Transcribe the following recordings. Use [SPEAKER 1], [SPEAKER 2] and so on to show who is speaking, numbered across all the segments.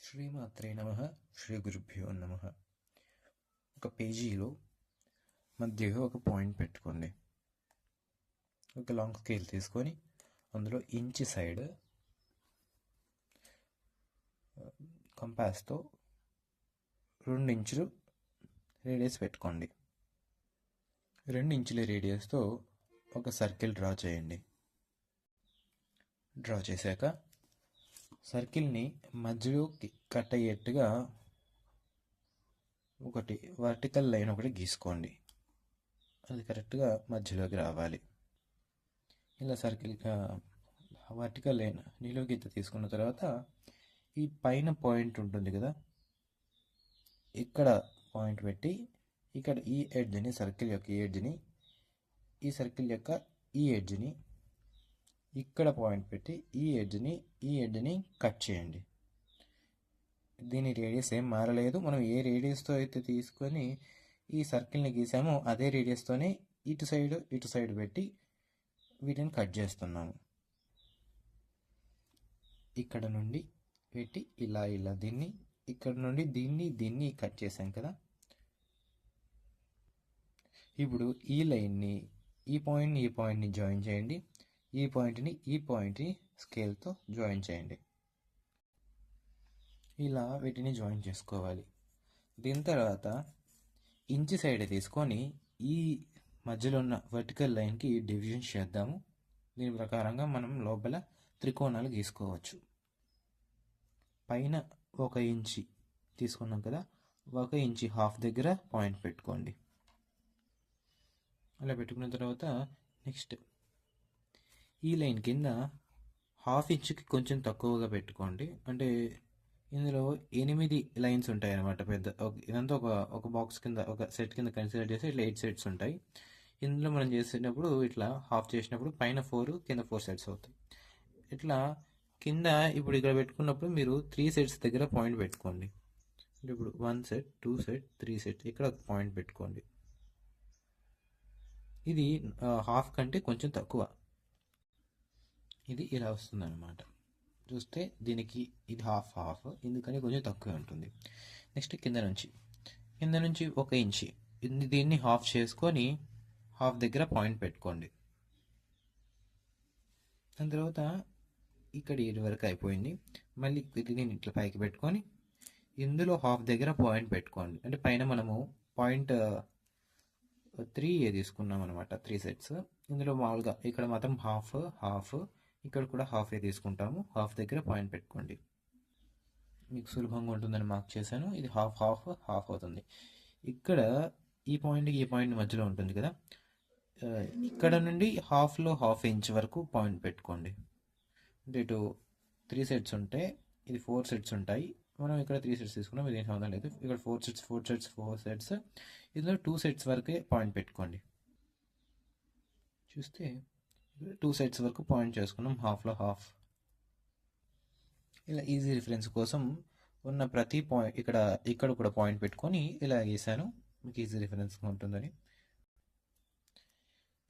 [SPEAKER 1] శ్రీమాత్రే నమః. శ్రీ గురుభ్యో నమః. ఒక పేజీలో మధ్యలో ఒక పాయింట్ పెట్టుకోండి. ఒక లాంగ్ స్కేల్ తీసుకొని అందులో ఇంచ్ సైడ్ కంపాస్తో 2 ఇంచులు రేడియస్ పెట్టుకోండి. 2 ఇంచుల రేడియస్తో ఒక సర్కిల్ డ్రా చేయండి. డ్రా చేశాక సర్కిల్ని మధ్యలోకి కట్ అయ్యేట్టుగా ఒకటి వర్టికల్ లైన్ ఒకటి గీసుకోండి. అది కరెక్ట్గా మధ్యలోకి రావాలి. ఇలా సర్కిల్ వర్టికల్ లైన్ నిలువు గీత తీసుకున్న తర్వాత ఈ పైన పాయింట్ ఉంటుంది కదా, ఇక్కడ పాయింట్ పెట్టి ఇక్కడ ఈ ఎడ్జ్ని సర్కిల్ యొక్క ఎడ్జ్ని ఈ సర్కిల్ యొక్క ఈ ఎడ్జ్ని ఇక్కడ పాయింట్ పెట్టి ఈ ఎడ్జ్ని కట్ చేయండి. దీని రేడియస్ ఏం మారలేదు. మనం ఏ రేడియస్తో అయితే తీసుకొని ఈ సర్కిల్ని గీసామో అదే రేడియస్తోనే ఇటు సైడ్ పెట్టి వీటిని కట్ చేస్తున్నాము. ఇక్కడ నుండి పెట్టి ఇలా దీన్ని ఇక్కడ నుండి దీన్ని కట్ చేసాం కదా. ఇప్పుడు ఈ లైన్ని ఈ పాయింట్ని జాయిన్ చేయండి. ఈ పాయింట్ని స్కేల్తో జాయిన్ చేయండి. ఇలా వీటిని జాయిన్ చేసుకోవాలి. దీని తర్వాత ఇంచ్ సైడ్ తీసుకొని ఈ మధ్యలో ఉన్న వర్టికల్ లైన్కి డివిజన్ చేద్దాము. దీని ప్రకారంగా మనం లోపల త్రికోణాలు గీసుకోవచ్చు. పైన 1 ఇంచి తీసుకున్నాం కదా, 1 ఇంచి హాఫ్ దగ్గర పాయింట్ పెట్టుకోండి. అలా పెట్టుకున్న తర్వాత నెక్స్ట్ ఈ లైన్ కింద 1/2 ఇంచుకి కొంచెం తక్కువగా పెట్టుకోండి. అంటే ఇందులో 8 లైన్స్ ఉంటాయి అన్నమాట. ఇదంతా ఒక బాక్స్ కింద ఒక సెట్ కింద కన్సిడర్ చేస్తే ఇట్లా 8 సెట్స్ ఉంటాయి. ఇందులో మనం చేసేటప్పుడు ఇట్లా హాఫ్ చేసినప్పుడు పైన 4 కింద 4 సెట్స్ అవుతాయి. ఇట్లా కింద ఇప్పుడు ఇక్కడ పెట్టుకున్నప్పుడు మీరు 3 సెట్స్ దగ్గర పాయింట్ పెట్టుకోండి. అంటే ఇప్పుడు 1 సెట్ 2 సెట్ 3 సెట్ ఇక్కడ ఒక పాయింట్ పెట్టుకోండి. ఇది హాఫ్ కంటే కొంచెం తక్కువ. ఇది ఇలా వస్తుంది అన్నమాట. చూస్తే దీనికి ఇది హాఫ్ ఎందుకని కొంచెం తక్కువ ఉంటుంది. నెక్స్ట్ కింద నుంచి 1 ఇంచి దీన్ని హాఫ్ చేసుకొని హాఫ్ దగ్గర పాయింట్ పెట్టుకోండి. దాని తర్వాత ఇక్కడ 7 వరకు అయిపోయింది. మళ్ళీ దీన్ని ఇట్లా పైకి పెట్టుకొని ఇందులో హాఫ్ దగ్గర పాయింట్ పెట్టుకోండి. అంటే పైన మనము పాయింట్ 3 తీసుకున్నాం అనమాట. 3 సెట్స్. ఇందులో మామూలుగా ఇక్కడ మాత్రం హాఫ్ ఇక్కడ కూడా హాఫ్ తీసుకుంటాము. హాఫ్ దగ్గర పాయింట్ పెట్టుకోండి. మీకు సులభంగా ఉంటుందని మార్క్ చేశాను. ఇది హాఫ్ అవుతుంది. ఇక్కడ ఈ పాయింట్ మధ్యలో ఉంటుంది కదా, ఇక్కడ నుండి హాఫ్లో 1/2 ఇంచ్ వరకు పాయింట్ పెట్టుకోండి. అంటే ఇటు 3 సెట్స్ ఉంటే ఇది 4 సెట్స్ ఉంటాయి. మనం ఇక్కడ 3 సెట్స్ తీసుకున్నాం, ఇది ఏం సంబంధం లేదు. ఇక్కడ 4 సెట్స్ ఇందులో 2 సెట్స్ వరకే పాయింట్ పెట్టుకోండి. చూస్తే 2 సెట్స్ వరకు పాయింట్ చేసుకున్నాం, హాఫ్లో హాఫ్. ఇలా ఈజీ రిఫరెన్స్ కోసం ఉన్న ప్రతి పాయింట్ ఇక్కడ కూడా పాయింట్ పెట్టుకొని ఇలా గీసాను. మీకు ఈజీ రిఫరెన్స్గా ఉంటుందని.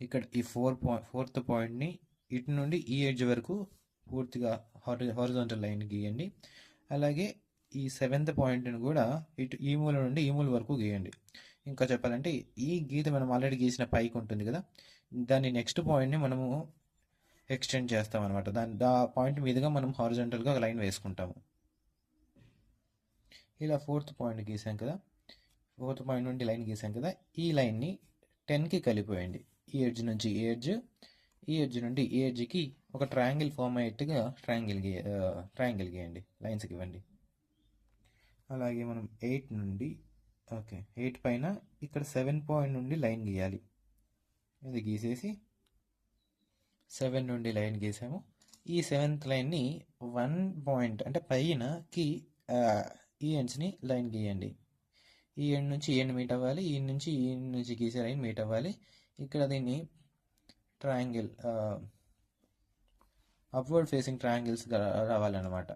[SPEAKER 1] ఇక్కడ ఈ 4th పాయింట్ని ఇటు నుండి ఈ ఎడ్జ్ వరకు పూర్తిగా హారిజాంటల్ లైన్ గీయండి. అలాగే ఈ 7th పాయింట్ని కూడా ఇటు ఈ మూల నుండి ఈ మూల వరకు గీయండి. ఇంకా చెప్పాలంటే ఈ గీత మనం ఆల్రెడీ గీసిన పైకి ఉంటుంది కదా, దాని నెక్స్ట్ పాయింట్ని మనము ఎక్స్టెండ్ చేస్తాం అనమాట. ఆ పాయింట్ మీదుగా మనం హారిజాంటల్గా ఒక లైన్ వేసుకుంటాము. ఇలా 4th పాయింట్ గీసాం కదా, 4th పాయింట్ నుండి లైన్ గీసాం కదా, ఈ లైన్ని 10కి కలిపేయండి. ఈ ఎడ్జ్ నుంచి ఈ ఎడ్జ్ నుండి ఈ ఎడ్జ్కి ఒక ట్రయాంగిల్ ఫామ్ అయ్యేట్టుగా ట్రయాంగిల్ గీయండి, లైన్స్కి ఇవ్వండి. అలాగే మనం 8 పైన ఇక్కడ 7 పాయింట్ నుండి లైన్ గీయాలి. ఇది గీసేసి 7 నుండి లైన్ గీసాము. ఈ 7th లైన్ని 1 పాయింట్ అంటే పైనకి ఈ ఎండ్స్ని లైన్ గీయండి. ఈ ఎండ్ నుంచి ఈ ఎండ్ మీట్ అవ్వాలి, ఈ నుంచి గీసే లైన్ మీట్ అవ్వాలి. ఇక్కడ దీన్ని ట్రయాంగిల్ అప్వర్డ్ ఫేసింగ్ ట్రయాంగిల్స్ రావాలన్నమాట.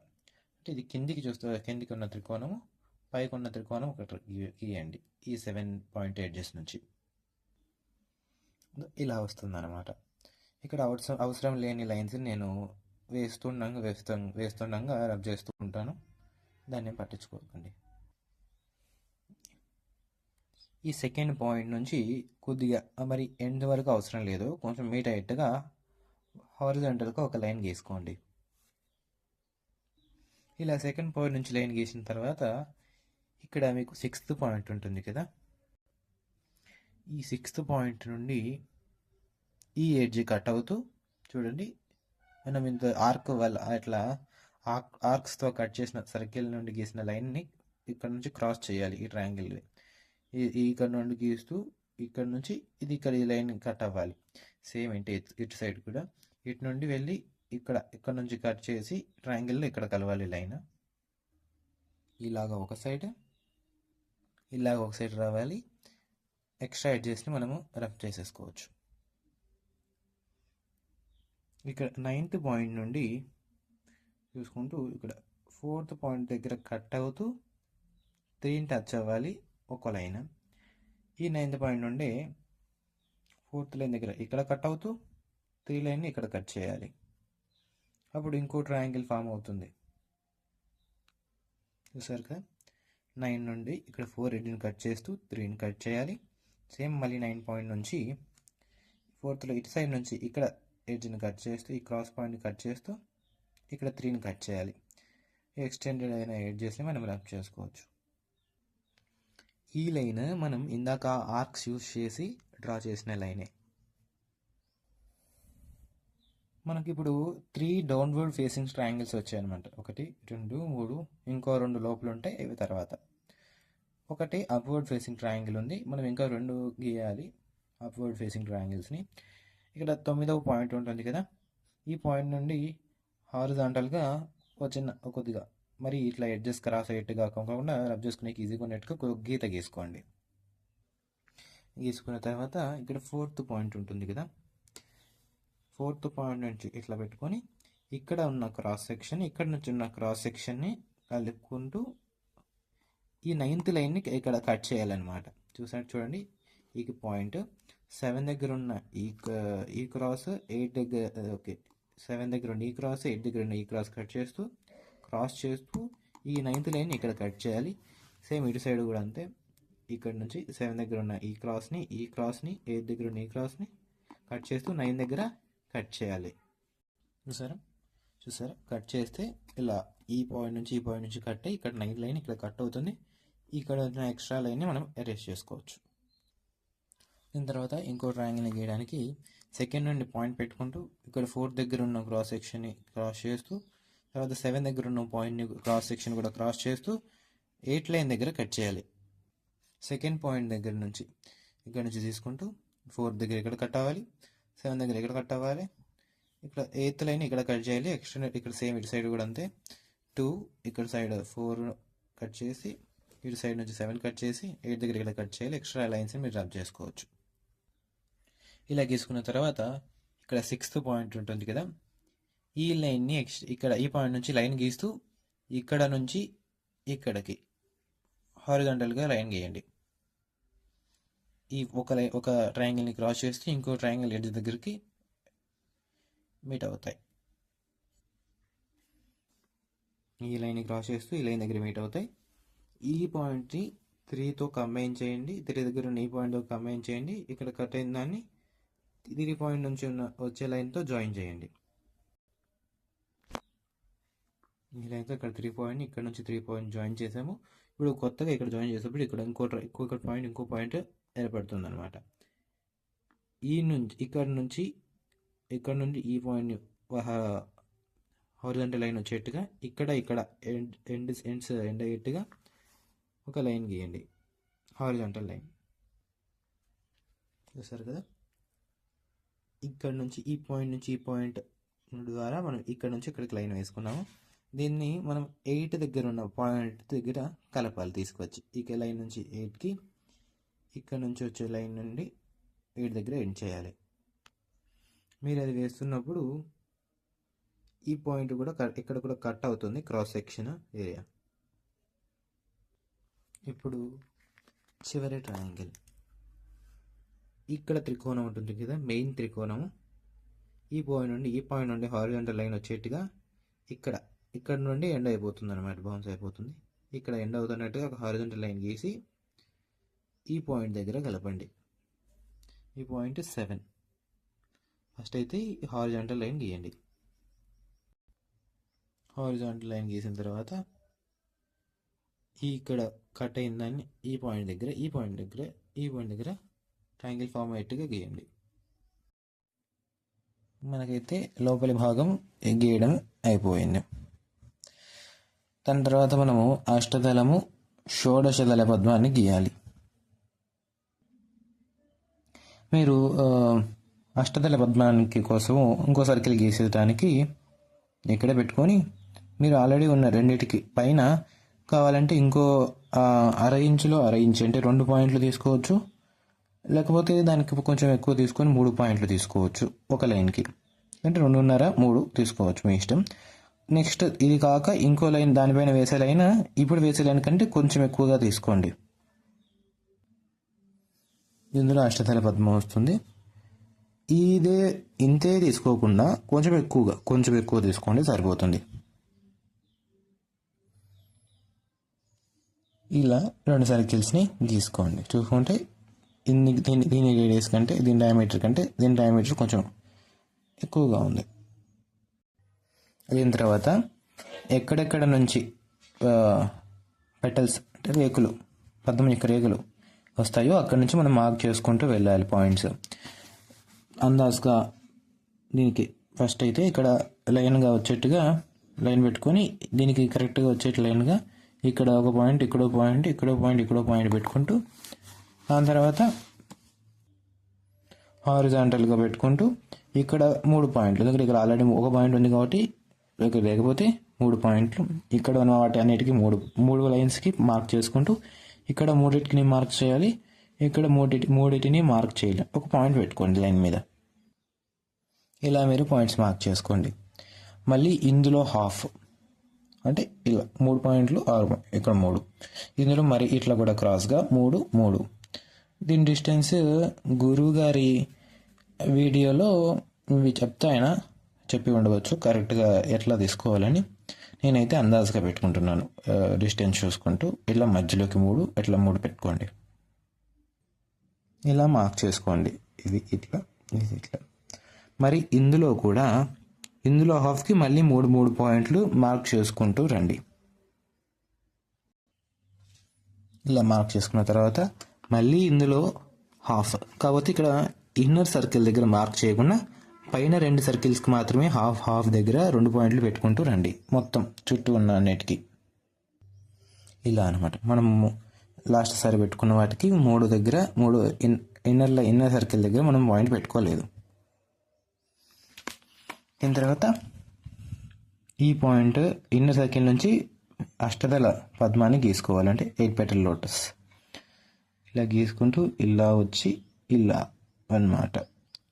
[SPEAKER 1] అంటే ఇది కిందికి ఉన్న త్రికోణము, పైకి ఉన్న త్రికోణం ఒకటి గీయండి. ఈ 7 పాయింట్ ఎడ్జెస్ నుంచి ఇలా వస్తుంది అన్నమాట. ఇక్కడ అవసరం లేని లైన్స్ నేను వేస్తుండగా రబ్ చేస్తూ ఉంటాను. దాన్ని పట్టించుకోకండి. ఈ సెకండ్ పాయింట్ నుంచి కొద్దిగా మరి ఎండ్ వరకు అవసరం లేదు, కొంచెం మీట్ అయ్యేట్టుగా హారిజాంటల్గా ఒక లైన్ గీసుకోండి. ఇలా సెకండ్ పాయింట్ నుంచి లైన్ గీసిన తర్వాత ఇక్కడ మీకు 6th పాయింట్ ఉంటుంది కదా, ఈ 6th పాయింట్ నుండి ఈ ఎడ్జ్ కట్ అవుతూ చూడండి, మనం ఇంత ఆర్క్ వల్ల అట్లా ఆర్క్స్తో కట్ చేసిన సర్కిల్ నుండి గీసిన లైన్ని ఇక్కడ నుంచి క్రాస్ చేయాలి. ఈ ట్రయాంగిల్ ఇక్కడ నుండి గీస్తూ ఇక్కడ నుంచి ఇది ఇక్కడ ఈ లైన్ కట్ అవ్వాలి. సేమ్ ఏంటి ఇటు సైడ్ కూడా ఇటు నుండి వెళ్ళి ఇక్కడ నుంచి కట్ చేసి ట్రయాంగిల్లో ఇక్కడ కలవాలి లైన్. ఇలాగ ఒక సైడ్, ఇలాగ ఒక సైడ్ రావాలి. ఎక్స్ట్రా ఎడ్జెస్ని మనము రఫ్ చేసేసుకోవచ్చు. ఇక్కడ 9th పాయింట్ నుండి చూసుకుంటూ ఇక్కడ 4th పాయింట్ దగ్గర కట్ అవుతూ 3 టచ్ అవ్వాలి ఒక లైన్. ఈ 9th పాయింట్ నుండి 4th లైన్ దగ్గర ఇక్కడ కట్ అవుతూ 3 లైన్ని ఇక్కడ కట్ చేయాలి. అప్పుడు ఇంకో ట్రయాంగిల్ ఫామ్ అవుతుంది. చూసారు కదా, 9 నుండి ఇక్కడ 4 ఎడ్జ్ని కట్ చేస్తూ 3ని కట్ చేయాలి. సేమ్ మళ్ళీ 9 పాయింట్ నుంచి 4thలో ఇటు సైడ్ నుంచి ఇక్కడ ఎడ్జ్ని కట్ చేస్తూ ఈ క్రాస్ పాయింట్ని కట్ చేస్తూ ఇక్కడ 3ని కట్ చేయాలి. ఎక్స్టెండెడ్ అయిన ఎడ్జెస్ని మనం రఫ్ చేసుకోవచ్చు. ఈ లైన్ మనం ఇందాక ఆర్క్స్ యూజ్ చేసి డ్రా చేసిన లైనే. మనకి ఇప్పుడు 3 డౌన్వర్డ్ ఫేసింగ్ ట్రయాంగిల్స్ వచ్చాయన్నమాట. 1 2 3, ఇంకో 2 లోపల ఉంటాయి, ఇవి తర్వాత. ఒకటి అప్వర్డ్ ఫేసింగ్ ట్రయాంగిల్ ఉంది, మనం ఇంకా 2 గీయాలి అప్వర్డ్ ఫేసింగ్ ట్రయాంగిల్స్ని. ఇక్కడ 9వ పాయింట్ ఉంటుంది కదా, ఈ పాయింట్ నుండి హారిజాంటల్గా కొద్దిగా మరి ఇట్లా ఎడ్జెస్ క్రాస్ అయ్యేట్టుగా కాకుండా రబ్ చేసుకునే ఈజీగా ఉన్నట్టుగా గీత గీసుకోండి. గీసుకున్న తర్వాత ఇక్కడ 4th పాయింట్ ఉంటుంది కదా, 4th పాయింట్ నుంచి ఇట్లా పెట్టుకొని ఇక్కడ ఉన్న క్రాస్ సెక్షన్, ఇక్కడ నుంచి ఉన్న క్రాస్ సెక్షన్ని కలుపుకుంటూ ఈ 9th లైన్ని ఇక్కడ కట్ చేయాలన్నమాట. చూడండి, ఈ పాయింట్ 7 దగ్గర ఉన్న ఈ క్రాస్ 8 దగ్గర, ఓకే 7 దగ్గర ఉన్న ఈ క్రాస్ 8 దగ్గర ఉన్న ఈ క్రాస్ కట్ చేస్తూ క్రాస్ చేస్తూ ఈ 9th లైన్ ఇక్కడ కట్ చేయాలి. సేమ్ ఇటు సైడ్ కూడా అంతే, ఇక్కడ నుంచి 7 దగ్గర ఉన్న ఈ క్రాస్ని 8 దగ్గర ఉన్న ఈ క్రాస్ని కట్ చేస్తూ 9 దగ్గర కట్ చేయాలి. చూసారా కట్ చేస్తే ఇలా ఈ పాయింట్ నుంచి కట్ అయ్యి ఇక్కడ 9th లైన్ ఇక్కడ కట్ అవుతుంది. ఇక్కడ ఉన్న ఎక్స్ట్రా లైన్ని మనం ఎరేస్ చేసుకోవచ్చు. దీని తర్వాత ఇంకో ట్రయాంగిల్ని గీయడానికి సెకండ్ నుండి పాయింట్ పెట్టుకుంటూ ఇక్కడ 4 దగ్గర ఉన్న క్రాస్ సెక్షన్ని క్రాస్ చేస్తూ తర్వాత 7 దగ్గర ఉన్న పాయింట్ని క్రాస్ సెక్షన్ కూడా క్రాస్ చేస్తూ 8 లైన్ దగ్గర కట్ చేయాలి. సెకండ్ పాయింట్ దగ్గర నుంచి ఇక్కడ నుంచి తీసుకుంటూ 4 దగ్గర ఇక్కడ కట్ అవ్వాలి, 7 దగ్గర ఇక్కడ కట్ అవ్వాలి, ఇక్కడ 8th లైన్ ఇక్కడ కట్ చేయాలి. ఎక్స్టెండ్ ఇక్కడ సేమ్ ఇటు సైడ్ కూడా అంతే, 2 ఇక్కడ సైడ్ 4 కట్ చేసి ఇటు సైడ్ నుంచి 7 కట్ చేసి 8 దగ్గర ఇక్కడ కట్ చేయాలి. ఎక్స్ట్రా లైన్స్ని మీరు రబ్ చేసుకోవచ్చు. ఇలా గీసుకున్న తర్వాత ఇక్కడ 6th పాయింట్ ఉంటుంది కదా, ఈ లైన్ని ఇక్కడ ఈ పాయింట్ నుంచి లైన్ గీస్తూ ఇక్కడ నుంచి ఇక్కడికి హారిజాంటల్గా లైన్ గీయండి. ఈ ఒక ట్రయాంగిల్ని క్రాస్ చేస్తూ ఇంకో ట్రయాంగిల్ ఎడ్జ్ దగ్గరికి మీట్ అవుతాయి. ఈ లైన్ని క్రాస్ చేస్తూ ఈ లైన్ దగ్గర మీట్ అవుతాయి. ఈ పాయింట్ని 3తో కంబైన్ చేయండి, 3 దగ్గర ఉన్న ఈ పాయింట్తో కంబైన్ చేయండి. ఇక్కడ కట్ అయిన దాన్ని 3 పాయింట్ నుంచి వచ్చే లైన్తో జాయిన్ చేయండి. ఈ లైన్తో ఇక్కడ 3 పాయింట్, ఇక్కడ నుంచి 3 పాయింట్ జాయిన్ చేసాము. ఇప్పుడు కొత్తగా ఇక్కడ జాయిన్ చేసేప్పుడు ఇక్కడ ఇంకో పాయింట్ ఏర్పడుతుంది అనమాట. ఇక్కడ నుండి ఈ పాయింట్ హారిజాంటల్ లైన్ వచ్చేట్టుగా ఇక్కడ ఎండ్ అయ్యేట్టుగా ఒక లైన్ గీయండి, హారిజాంటల్ లైన్. చూసారు కదా, ఇక్కడ నుంచి ఈ పాయింట్ ద్వారా మనం ఇక్కడ నుంచి ఇక్కడికి లైన్ వేసుకున్నాము. దీన్ని మనం 8 దగ్గర ఉన్న పాయింట్ దగ్గర కలపాలి తీసుకొచ్చి. ఈ లైన్ నుంచి 8కి ఇక్కడ నుంచి వచ్చే లైన్ నుండి 8 దగ్గర ఎండ్ చేయాలి. మీరు అది వేస్తున్నప్పుడు ఈ పాయింట్ కూడా ఇక్కడ కూడా కట్ అవుతుంది క్రాస్ సెక్షన్ ఏరియా. ఇప్పుడు చివరి ట్రయాంగిల్, ఇక్కడ త్రికోణం ఉంటుంది కదా, మెయిన్ త్రికోణము. ఈ పాయింట్ నుండి హారిజాంటల్ లైన్ వచ్చేట్టుగా ఇక్కడ ఇక్కడ నుండి ఎండ్ అయిపోతుంది అనమాట, బౌన్స్ అయిపోతుంది. ఇక్కడ ఎండ్ అవుతున్నట్టుగా ఒక హారిజంటల్ లైన్ గీసి ఈ పాయింట్ దగ్గర కలపండి. ఈ పాయింట్ 7. ఫస్ట్ అయితే హారిజంటల్ లైన్ గీయండి. హారిజంటల్ లైన్ గీసిన తర్వాత ఇక్కడ కట్ అయిందాన్ని ఈ పాయింట్ దగ్గర ట్రయాంగిల్ ఫామ్ అయ్యేట్టుగా గీయండి. మనకైతే లోపలి భాగం గీయడం అయిపోయింది. దాని తర్వాత మనము అష్టదళము షోడశదళ పద్మాన్ని గీయాలి. మీరు అష్టదళ పద్మానికి కోసము ఇంకో సర్కిల్ గీసేయడానికి ఇక్కడ పెట్టుకొని, మీరు ఆల్రెడీ ఉన్న రెండిటికి పైన కావాలంటే ఇంకో 1/2 ఇంచులో 1/2 ఇంచు అంటే 2 పాయింట్లు తీసుకోవచ్చు. లేకపోతే దానికి కొంచెం ఎక్కువ తీసుకొని 3 పాయింట్లు తీసుకోవచ్చు ఒక లైన్కి. అంటే 2.5, 3 తీసుకోవచ్చు, మీ ఇష్టం. నెక్స్ట్ ఇది కాక ఇంకో లైన్ దానిపైన వేసే లైన్, ఇప్పుడు వేసే లైన్ కంటే కొంచెం ఎక్కువగా తీసుకోండి. ఇందులో అష్టదళ పద్మం వస్తుంది. ఇంతే తీసుకోకుండా కొంచెం ఎక్కువ తీసుకోండి, సరిపోతుంది. ఇలా 2 సర్కిల్స్ని గీసుకోండి. చూసుకుంటే దీని రేడియస్ కంటే దీని డయామీటర్ కొంచెం ఎక్కువగా ఉంది. దీని తర్వాత ఎక్కడెక్కడ నుంచి పెటల్స్ అంటే రేకులు, పద్మం యొక్క రేకులు వస్తాయో అక్కడి నుంచి మనం మార్క్ చేసుకుంటూ వెళ్ళాలి పాయింట్స్. అందాజుగా దీనికి ఫస్ట్ అయితే ఇక్కడ లైన్గా వచ్చేట్టుగా లైన్ పెట్టుకొని, దీనికి కరెక్ట్గా వచ్చేట్టు లైన్గా ఇక్కడ ఒక పాయింట్, ఇక్కడో పాయింట్ పెట్టుకుంటూ, దాని తర్వాత హారిజాంటల్గా పెట్టుకుంటూ ఇక్కడ 3 పాయింట్లు, ఎందుకంటే ఇక్కడ ఆల్రెడీ ఒక పాయింట్ ఉంది కాబట్టి, లేకపోతే 3 పాయింట్లు ఇక్కడ ఉన్న వాటి అన్నిటికీ 3 లైన్స్కి మార్క్ చేసుకుంటూ, ఇక్కడ 3టిని మార్క్ చేయాలి, ఇక్కడ 3టిని మార్క్ చేయాలి. ఒక పాయింట్ పెట్టుకోండి లైన్ మీద. ఇలా మీరు పాయింట్స్ మార్క్ చేసుకోండి. మళ్ళీ ఇందులో హాఫ్ అంటే ఇలా 3 పాయింట్లు, 6 ఇక్కడ 3, ఇందులో మరి ఇట్లా కూడా క్రాస్గా 3. దీని డిస్టెన్స్ గురువు గారి వీడియోలో ఆయన చెప్పి ఉండవచ్చు కరెక్ట్గా ఎట్లా తీసుకోవాలని. నేనైతే అందాజుగా పెట్టుకుంటున్నాను. డిస్టెన్స్ చూసుకుంటూ ఇలా మధ్యలోకి 3, ఇట్లా 3 పెట్టుకోండి. ఇలా మార్క్ చేసుకోండి. ఇది ఇట్లా. మరి ఇందులో హాఫ్కి మళ్ళీ 3 పాయింట్లు మార్క్ చేసుకుంటూ రండి. ఇలా మార్క్ చేసుకున్న తర్వాత మళ్ళీ ఇందులో హాఫ్, కాబట్టి ఇక్కడ ఇన్నర్ సర్కిల్ దగ్గర మార్క్ చేయకుండా పైన 2 సర్కిల్స్కి మాత్రమే హాఫ్ దగ్గర 2 పాయింట్లు పెట్టుకుంటూ రండి, మొత్తం చుట్టూ ఉన్న అన్నిటికీ. ఇలా అనమాట. మనము లాస్ట్ సారి పెట్టుకున్న వాటికి 3 దగ్గర 3 ఇన్నర్ సర్కిల్ దగ్గర మనం పాయింట్ పెట్టుకోలేదు. దీని తర్వాత ఈ పాయింట్ ఇన్నర్ సర్కిల్ నుంచి అష్టదళ పద్మాన్ని గీసుకోవాలంటే 8 పెటల్ లోటస్ ఇలా గీసుకుంటూ ఇలా వచ్చి ఇలా అన్నమాట.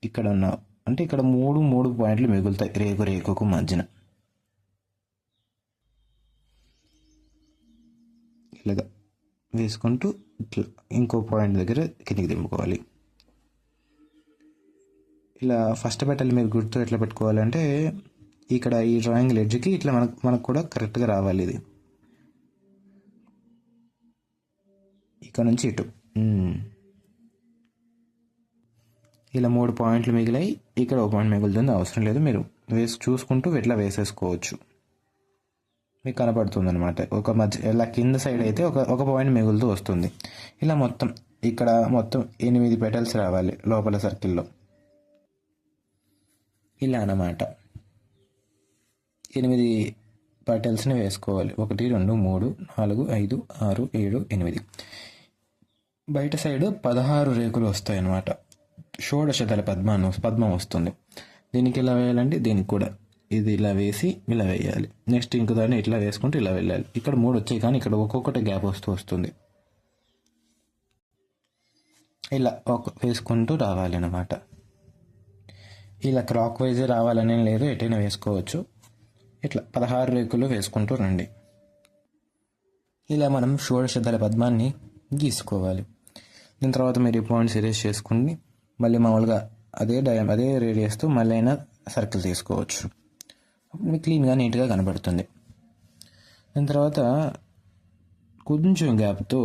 [SPEAKER 1] ఇక్కడ ఉన్న అంటే ఇక్కడ 3 పాయింట్లు మిగులుతాయి రేకుకు మధ్యన. ఇలాగా వేసుకుంటూ ఇట్లా ఇంకో పాయింట్ దగ్గర కిందికి దింపుకోవాలి. ఇలా ఫస్ట్ పెటల్ మీరు గుర్తు ఎట్లా పెట్టుకోవాలంటే ఇక్కడ ఈ ట్రయాంగిల్ ఎడ్జ్కి ఇట్లా మనకు కూడా కరెక్ట్గా రావాలి. ఇది ఇక్కడ నుంచి ఇటు ఇలా 3 పాయింట్లు మిగిలాయి. ఇక్కడ ఒక పాయింట్ మిగులుతుంది, అవసరం లేదు, మీరు చూసుకుంటూ ఇట్లా వేసేసుకోవచ్చు. మీకు కనపడుతుంది అనమాట. ఒక మధ్య ఇలా కింద సైడ్ అయితే ఒక పాయింట్ మిగులుతూ వస్తుంది. ఇలా ఇక్కడ మొత్తం 8 పెటల్స్ రావాలి లోపల సర్కిల్లో. ఇలా అన్నమాట 8 పెటల్స్ని వేసుకోవాలి. 1 2 3 4 5 6 7 8. బయట సైడ్ 16 రేకులు వస్తాయి అన్నమాట. షోడశదళ పద్మం వస్తుంది. దీనికి ఇలా వేయాలంటే దీనికి కూడా ఇది ఇలా వేసి ఇలా వేయాలి. నెక్స్ట్ ఇంకో దాన్ని ఇట్లా వేసుకుంటూ ఇలా వెళ్ళాలి. ఇక్కడ 3 వచ్చాయి కానీ ఇక్కడ ఒక్కొక్కటి గ్యాప్ వస్తుంది. ఇలా వేసుకుంటూ రావాలి అన్నమాట. ఇలా క్లాక్ వైజ్ రావాలనే లేదు, ఎటైనా వేసుకోవచ్చు. ఇట్లా 16 రేకులు వేసుకుంటూ రండి. ఇలా మనం షోడశదళ పద్మాన్ని గీసుకోవాలి. దీని తర్వాత మీరు ఈ పాయింట్స్ ఎరేస్ చేసుకుని మళ్ళీ మామూలుగా అదే రేడియస్తో మళ్ళీ అయినా సర్కిల్ తీసుకోవచ్చు. మీకు క్లీన్గా నీట్గా కనబడుతుంది. దాని తర్వాత కొంచెం గ్యాప్తో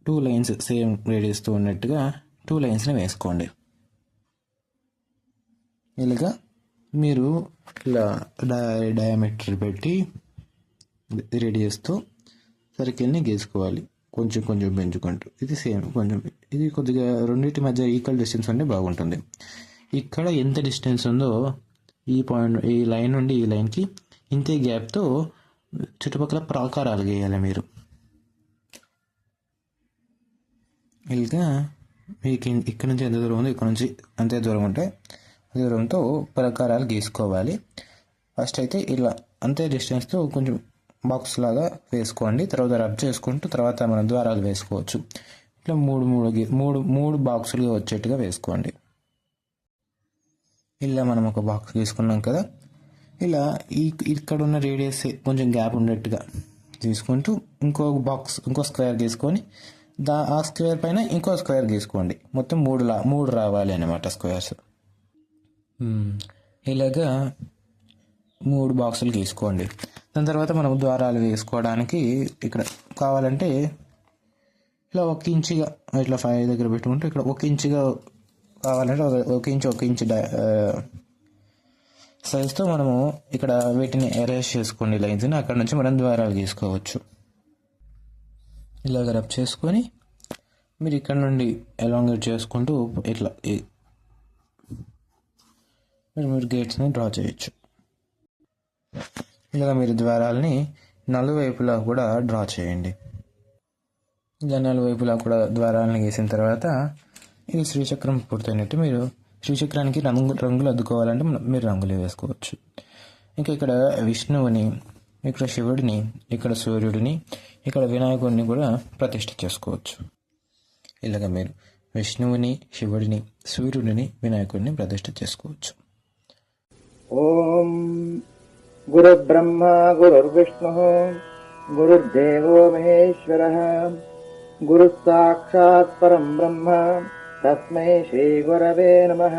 [SPEAKER 1] 2 లైన్స్ సేమ్ రేడియస్తో ఉన్నట్టుగా 2 లైన్స్ని వేసుకోండి. ఇలాగా మీరు ఇలా డయామీటర్ పెట్టి రేడియస్తో సర్కిల్ని గీసుకోవాలి, కొంచెం కొంచెం పెంచుకుంటూ. ఇది సేమ్ కొంచెం, ఇది కొద్దిగా రెండింటి మధ్య ఈక్వల్ డిస్టెన్స్ ఉంటే బాగుంటుంది. ఇక్కడ ఎంత డిస్టెన్స్ ఉందో ఈ పాయింట్, ఈ లైన్ నుండి ఈ లైన్కి ఇంతే గ్యాప్తో చుట్టుపక్కల ప్రాకారాలు గీయాలి మీరు. ఇలాగా మీకు ఇక్కడ నుంచి ఎంత దూరం ఉందో ఇక్కడ నుంచి అంతే దూరం ఉంటే దూరంతో ప్రకారాలు గీసుకోవాలి. ఫస్ట్ అయితే ఇలా అంతే డిస్టెన్స్తో కొంచెం బాక్స్ లాగా వేసుకోండి. తర్వాత రబ్ చేసుకుంటూ తర్వాత మనం ద్వారాలు వేసుకోవచ్చు. ఇట్లా మూడు బాక్సులుగా వచ్చేట్టుగా వేసుకోండి. ఇలా మనం ఒక బాక్స్ తీసుకున్నాం కదా, ఇలా ఇక్కడ ఉన్న రేడియస్ కొంచెం గ్యాప్ ఉండేట్టుగా తీసుకుంటూ ఇంకో స్క్వేర్ గీసుకొని ఆ స్క్వేర్ పైన ఇంకో స్క్వేర్ గీసుకోండి. మొత్తం మూడు రావాలి అన్నమాట స్క్వేర్స్. ఇలాగా 3 బాక్సులు గీసుకోండి. దాని తర్వాత మనం ద్వారాలు వేసుకోవడానికి ఇక్కడ కావాలంటే ఇలా 1 ఇంచుగా ఇట్లా 5 దగ్గర పెట్టుకుంటే ఇక్కడ 1 ఇంచుగా కావాలంటే 1 ఇంచు సైజ్తో మనము ఇక్కడ వీటిని అరేంజ్ చేసుకోండి లైన్స్ని. అక్కడ నుంచి మనం ద్వారాలు గీసుకోవచ్చు. ఇలాగ రబ్ చేసుకొని మీరు ఇక్కడ నుండి ఎలాంగేట్ చేసుకుంటూ ఇట్లా మీరు గేట్స్ని డ్రా చేయొచ్చు. ఇలాగ మీరు ద్వారాలని నలువైపులా కూడా డ్రా చేయండి. ఇలా నలువైపులా కూడా ద్వారాలను గీసిన తర్వాత ఇది శ్రీచక్రం పూర్తయినట్టు. మీరు శ్రీచక్రానికి రంగులు అద్దుకోవాలంటే మీరు రంగులు వేసుకోవచ్చు. ఇంకా ఇక్కడ విష్ణువుని, ఇక్కడ శివుడిని, ఇక్కడ సూర్యుడిని, ఇక్కడ వినాయకుడిని కూడా ప్రతిష్ఠ చేసుకోవచ్చు. ఇలాగ మీరు విష్ణువుని, శివుడిని, సూర్యుడిని, వినాయకుడిని ప్రతిష్ఠ చేసుకోవచ్చు.
[SPEAKER 2] ఓం గురుర్బ్రహ్మ గురుర్విష్ణు గురుర్దేవో మహేశ్వరః గురుః సాక్షాత్ పరం బ్రహ్మ తస్మై శ్రీ గురవే నమః.